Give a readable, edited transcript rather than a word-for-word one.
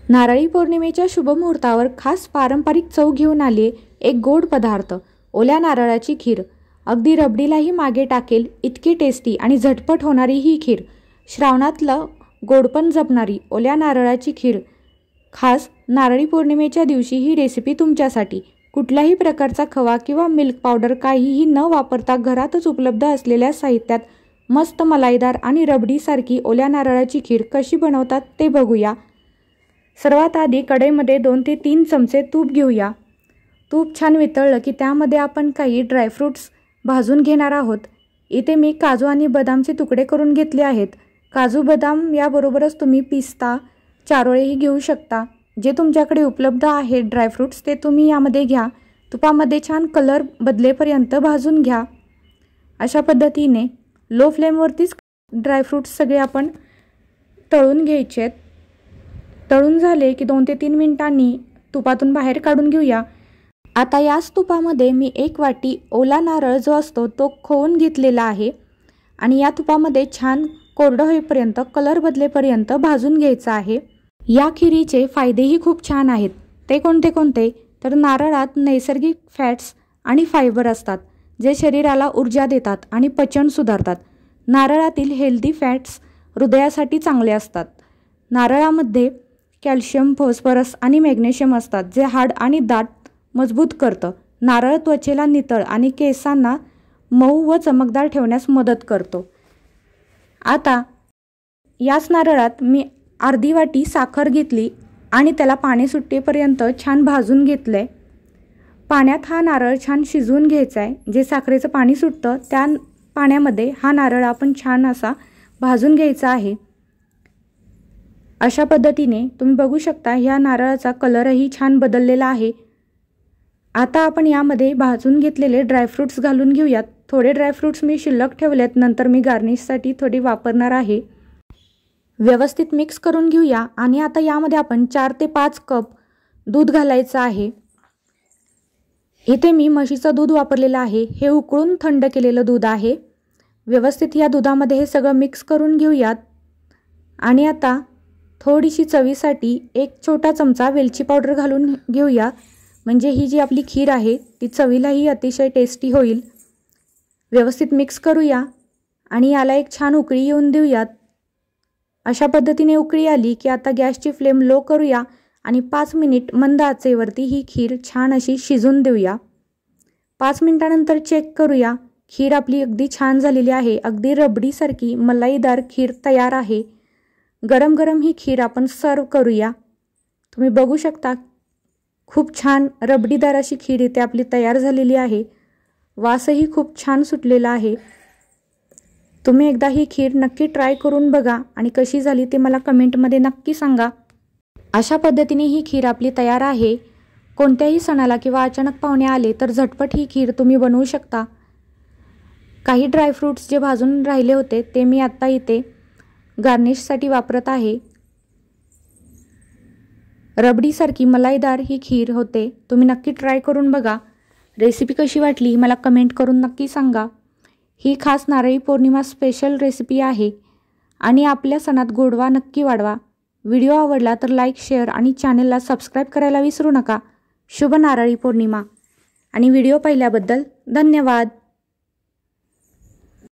नारळी पौर्णिमेच्या शुभ मुहूर्तावर खास पारंपरिक चव घेऊन आली एक गोड पदार्थ, ओल्या नारळाची खीर। अगदी रबडीलाही मागे टाकेल इतकी टेस्टी आणि झटपट होणारी ही खीर, श्रावणातलं गोडपण जपणारी ओल्या नारळाची खीर। खास नारळी पौर्णिमेच्या दिवशी ही रेसिपी तुमच्यासाठी। कुठल्याही प्रकारचा खवा किंवा मिल्क पावडर काहीही न वापरता घरातच उपलब्ध असलेल्या साहित्यात मस्त मलाईदार आणि रबडीसारखी ओल्या नारळाची खीर कशी बनवतात ते बघूया। सर्वात आधी कढईमध्ये 2 ते 3 चमचे तूप घेऊया। तूप छान वितळलं की त्यामध्ये आपण काही ड्रायफ्रूट्स भाजून घेणार आहोत। इथे मी काजू आणि बदामचे तुकडे करून घेतले आहेत। काजू बदाम याबरोबरच तुम्ही पिस्ता, चारोळेही घेऊ शकता। जे तुमच्याकडे उपलब्ध आहेत ड्रायफ्रूट्स ते तुम्ही यामध्ये घ्या। तुपामध्ये छान कलर बदलेपर्यंत भाजून घ्या। अशा पद्धतीने लो फ्लेमवरतीच ड्रायफ्रूट्स सगळे आपण तळून घ्यायचे आहेत। तळून झाले की 2 ते 3 मिनिटांनी तुपातून बाहेर काढून घेऊया। आता याच तुपामध्ये मी 1 वाटी ओला नारळ जो असतो तो खवून घेतलेला आहे आणि या तुपामध्ये छान कोरडं होईपर्यंत, कलर बदलेपर्यंत भाजून घ्यायचा आहे। या खिरीचे फायदेही खूप छान आहेत। ते कोणते कोणते तर नारळात नैसर्गिक फॅट्स आणि फायबर असतात जे शरीराला ऊर्जा देतात आणि पचन सुधारतात। नारळातील हेल्दी फॅट्स हृदयासाठी चांगले असतात। नारळामध्ये कॅल्शियम, फॉस्फरस आणि मॅग्नेशियम असतात जे हाड आणि दात मजबूत करतं। नारळ त्वचेला नितळ आणि केसांना मऊ व चमकदार ठेवण्यास मदत करतो। आता याच नारळात मी अर्धी वाटी साखर घेतली आणि त्याला पाणी सुटेपर्यंत छान भाजून घेतले। पाण्यात हा नारळ छान शिजवून घ्यायचा आहे। जे साखरेचं पाणी सुटतं त्या पाण्यामध्ये हा नारळ आपण छान असा भाजून घ्यायचा आहे। अशा पद्धतीने तुम्ही बघू शकता ह्या नारळाचा कलरही छान बदललेला आहे। आता आपण यामध्ये भाजून घेतलेले ड्रायफ्रूट्स घालून घेऊयात। थोडे ड्रायफ्रूट्स मी शिल्लक ठेवलेत, नंतर मी गार्निशसाठी थोडी वापरणार आहे। व्यवस्थित मिक्स करून घेऊया आणि आता यामध्ये आपण 4 ते 5 कप दूध घालायचं आहे। इथे मी म्हशीचं दूध वापरलेलं आहे। हे उकळून थंड केलेलं दूध आहे। व्यवस्थित या दुधामध्ये हे सगळं मिक्स करून घेऊयात आणि आता थोडीशी चवीसाठी 1 छोटा चमचा वेलची पावडर घालून घेऊया, म्हणजे ही जी आपली खीर आहे ती चवीलाही अतिशय टेस्टी होईल। व्यवस्थित मिक्स करूया आणि याला एक छान उकळी येऊन देऊयात। अशा पद्धतीने उकळी आली की आता गॅसची फ्लेम लो करूया आणि 5 मिनिट मंद आचेवरती ही खीर छान अशी शिजून देऊया। 5 मिनिटानंतर चेक करूया। खीर आपली अगदी छान झालेली आहे। अगदी रबडीसारखी मलाईदार खीर तयार आहे। गरम गरम ही खीर आपण सर्व करूया। तुम्ही बघू शकता खूप छान रबडीदार अशी खीर इथे आपली तयार झालेली आहे। वासही खूप छान सुटलेला आहे। तुम्ही एकदा ही खीर नक्की ट्राय करून बघा आणि कशी झाली ते मला कमेंटमध्ये नक्की सांगा। अशा पद्धतीने ही खीर आपली तयार आहे। कोणत्याही सणाला किंवा अचानक पाहुणे आले तर झटपट ही खीर तुम्ही बनवू शकता। काही ड्रायफ्रूट्स जे भाजून राहिले होते ते मी आत्ता इथे गार्निशसाठी वापरत आहे। रबडीसारखी मलाईदार ही खीर होते। तुम्ही नक्की ट्राय करून बघा। रेसिपी कशी वाटली मला कमेंट करून नक्की सांगा। ही खास नारळी पौर्णिमा स्पेशल रेसिपी आहे आणि आपल्या सणात गोडवा नक्की वाढवा। व्हिडिओ आवडला तर लाईक, शेअर आणि चॅनलला सबस्क्राईब करायला विसरू नका। शुभ नारळी पौर्णिमा आणि व्हिडिओ पाहिल्याबद्दल धन्यवाद।